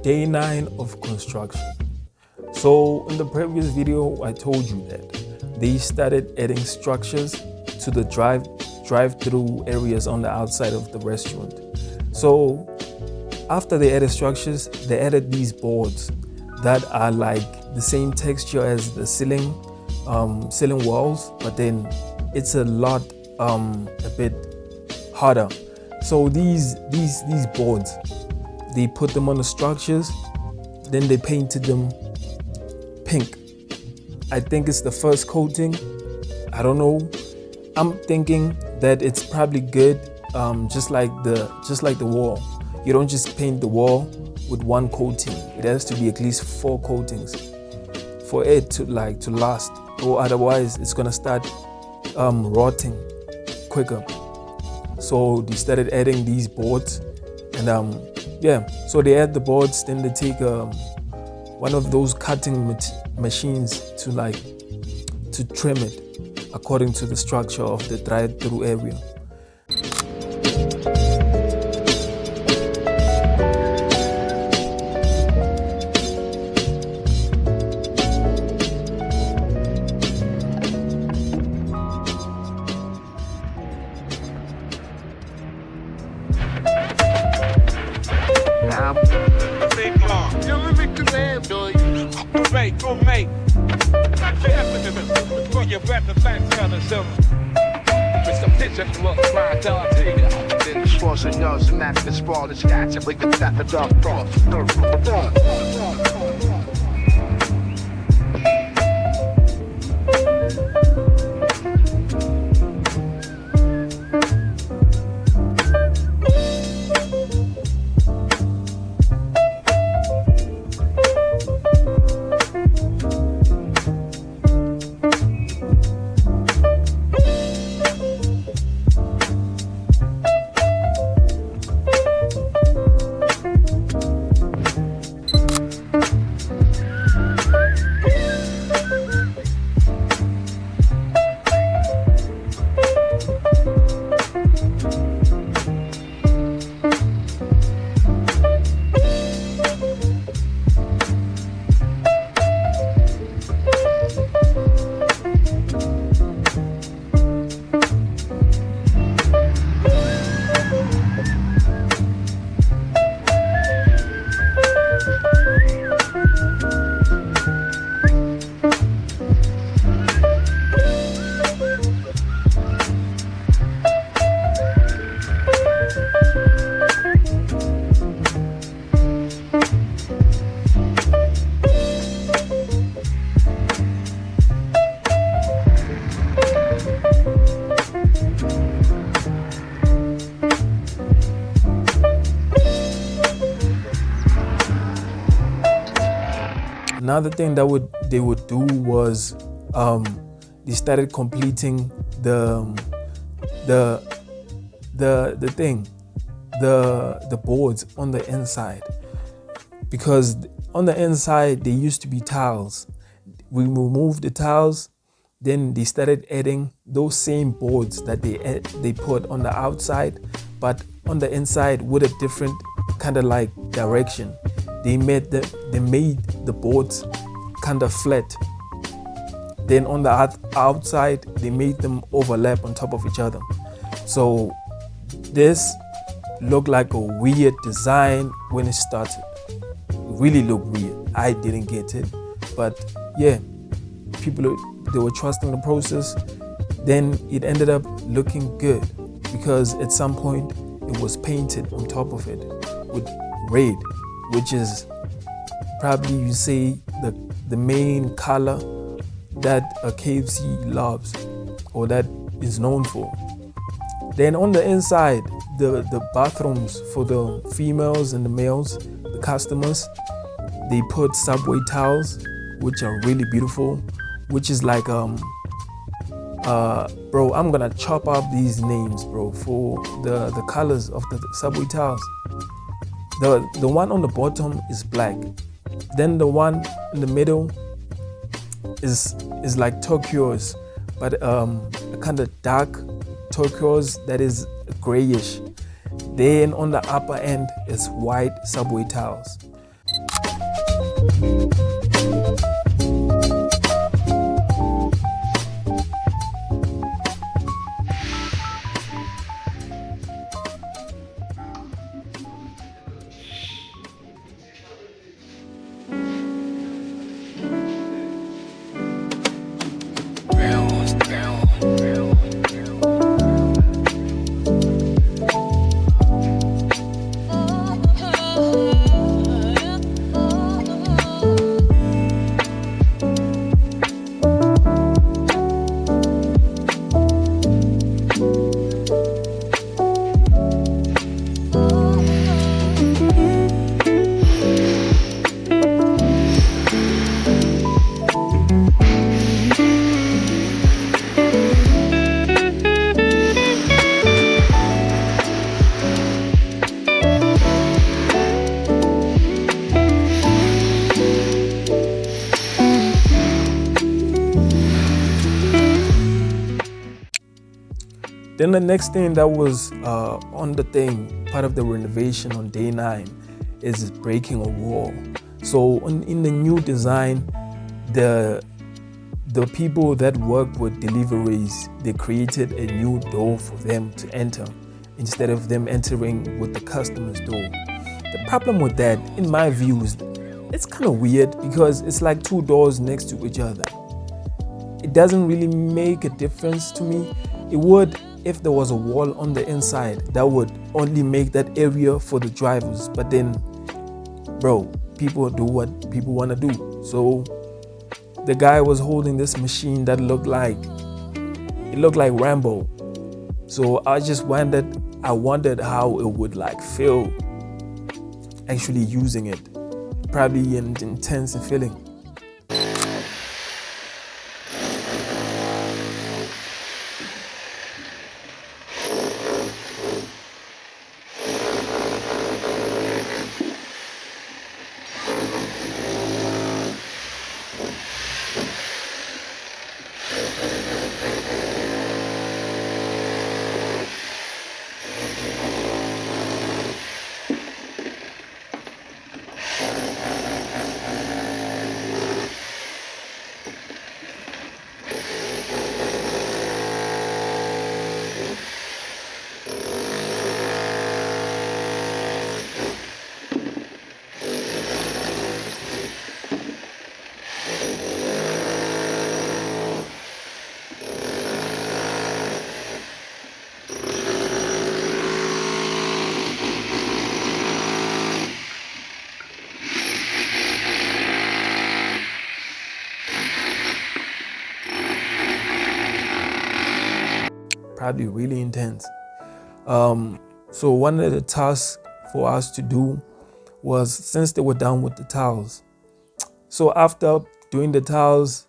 Day 9 of construction. So in the previous video, I told you that they started adding structures to the drive-through areas on the outside of the restaurant. So after they added structures, they added these boards that are like the same texture as the ceiling walls, but then it's a bit harder. So these boards, they put them on the structures, then they painted them pink. I think it's the first coating. I don't know. I'm thinking that it's probably good, just like the wall. You don't just paint the wall with one coating. It has to be at least 4 coatings for it to last, or otherwise it's gonna start rotting quicker. So they started adding these boards, and so they add the boards, then they take one of those cutting machines to trim it according to the structure of the drive-through area. Another thing that they would do was they started completing the boards on the inside, because on the inside there used to be tiles. We removed the tiles, then they started adding those same boards that they put on the outside, but on the inside with a different kind of like direction. They made the boards kind of flat. Then on the outside, they made them overlap on top of each other. So this looked like a weird design when it started. It really looked weird. I didn't get it, but yeah, people, they were trusting the process. Then it ended up looking good, because at some point it was painted on top of it with red, which is probably, you say, the main color that a KFC loves, or that is known for. Then on the inside, the bathrooms for the females and the males, the customers, they put subway tiles, which are really beautiful, which is like bro, I'm gonna chop up these names, bro, for the colors of the subway tiles. The one on the bottom is black. Then the one in the middle is like turquoise, but a kind of dark turquoise that is grayish. Then on the upper end is white subway tiles. Then the next thing that was on the thing, part of the renovation on day 9, is breaking a wall. So in the new design, the people that work with deliveries, they created a new door for them to enter instead of them entering with the customer's door. The problem with that, in my view, is it's kind of weird because it's like 2 doors next to each other. It doesn't really make a difference to me. It would if there was a wall on the inside that would only make that area for the drivers. But then, bro, people do what people want to do. So the guy was holding this machine that looked like Rambo. So I wondered how it would like feel actually using it. Probably an intense feeling. Probably really intense. So one of the tasks for us to do was, since they were done with the tiles, so after doing the tiles,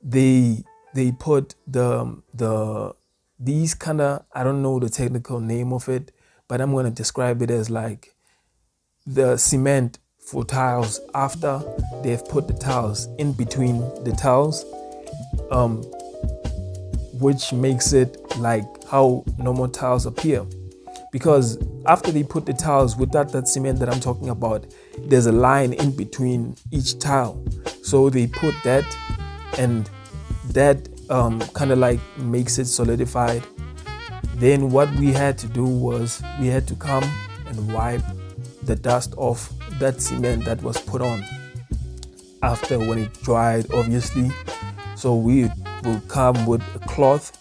they put these kind of, I don't know the technical name of it, but I'm going to describe it as like the cement for tiles after they've put the tiles in between the tiles, which makes it like how normal tiles appear. Because after they put the tiles without that cement that I'm talking about, there's a line in between each tile. So they put that, and that kind of like makes it solidified. Then what we had to do was we had to come and wipe the dust off that cement that was put on after when it dried, obviously. So we will come with a cloth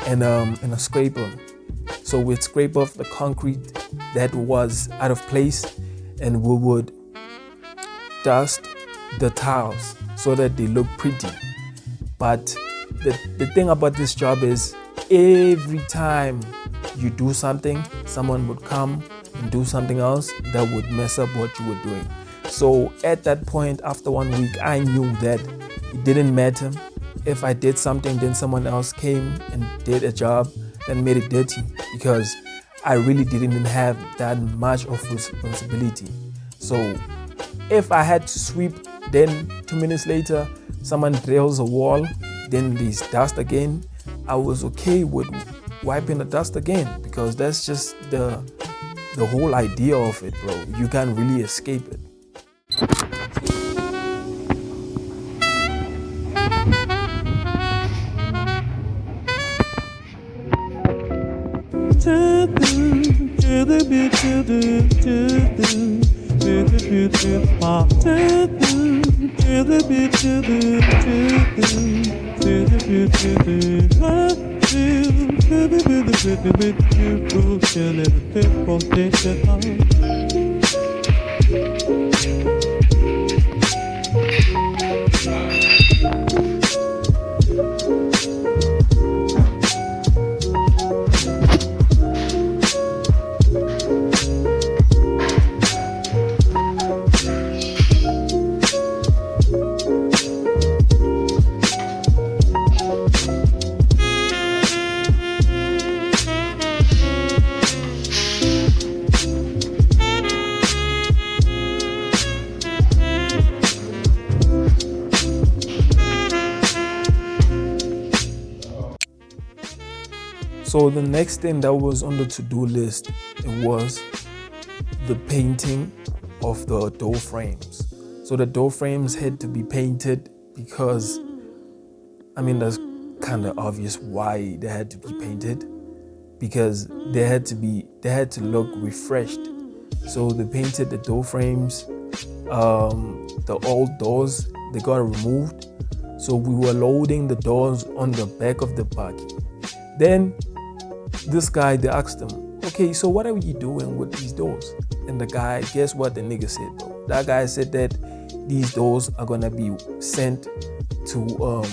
and a scraper. So we'd scrape off the concrete that was out of place, and we would dust the tiles so that they look pretty. But the thing about this job is, every time you do something, someone would come and do something else that would mess up what you were doing. So at that point, after 1 week, I knew that it didn't matter if I did something, then someone else came and did a job and made it dirty, because I really didn't have that much of responsibility. So if I had to sweep, then 2 minutes later, someone drills a wall, then there's dust again, I was okay with wiping the dust again, because that's just the whole idea of it, bro. You can't really escape it. So the next thing that was on the to-do list, it was the painting of the door frames. So the door frames had to be painted because, I mean, that's kind of obvious why they had to be painted, because they had to look refreshed. So they painted the door frames. The old doors, they got removed. So we were loading the doors on the back of the buggy. Then this guy, they asked him, okay, so what are you doing with these doors? And the guy, guess what the nigga said, bro? That guy said that these doors are gonna be sent to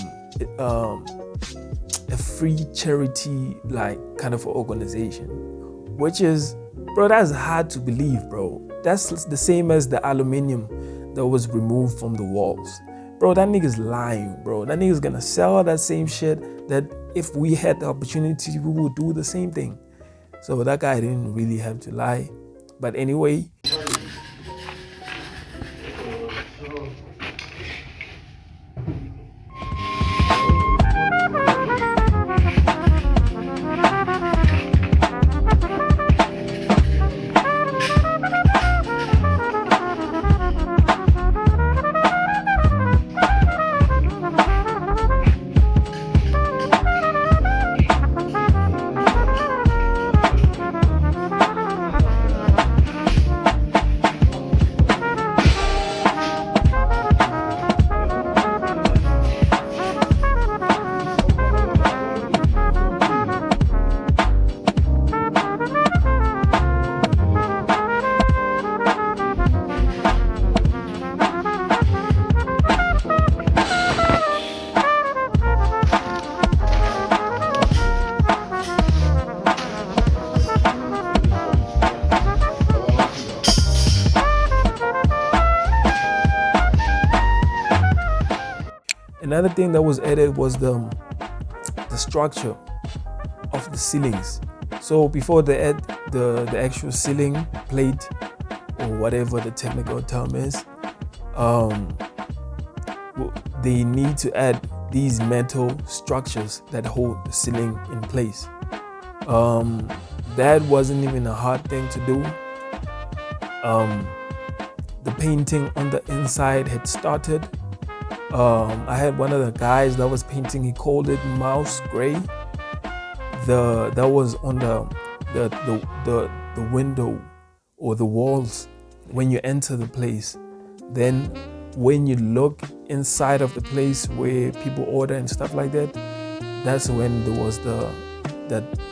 a free charity, like, kind of organization, which is, bro, that's hard to believe, bro. That's the same as the aluminium that was removed from the walls. Bro, that nigga's lying, bro. That nigga's gonna sell that same shit that if we had the opportunity, we would do the same thing. So that guy didn't really have to lie. But anyway, another thing that was added was the structure of the ceilings. So before they add the actual ceiling plate, or whatever the technical term is, they need to add these metal structures that hold the ceiling in place. That wasn't even a hard thing to do. The painting on the inside had started. I had one of the guys that was painting, he called it mouse gray. That was on the window or the walls when you enter the place. Then when you look inside of the place where people order and stuff like that, that's when there was the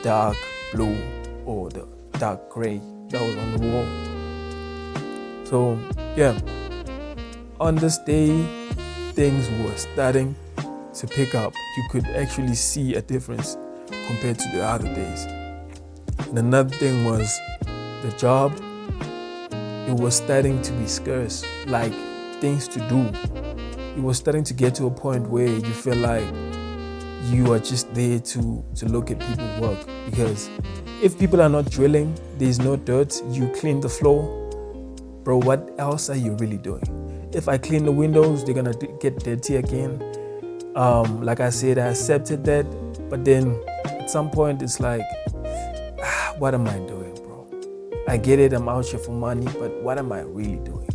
dark blue or the dark gray that was on the wall. So yeah, on this day, things were starting to pick up. You could actually see a difference compared to the other days. And another thing was the job. It was starting to be scarce, like things to do. It was starting to get to a point where you feel like you are just there to look at people work, because if people are not drilling, there's no dirt, you clean the floor, bro, what else are you really doing? If I clean the windows, they're gonna get dirty again. Like I said, I accepted that, but then at some point it's like, what am I doing, bro? I get it, I'm out here for money, but what am I really doing?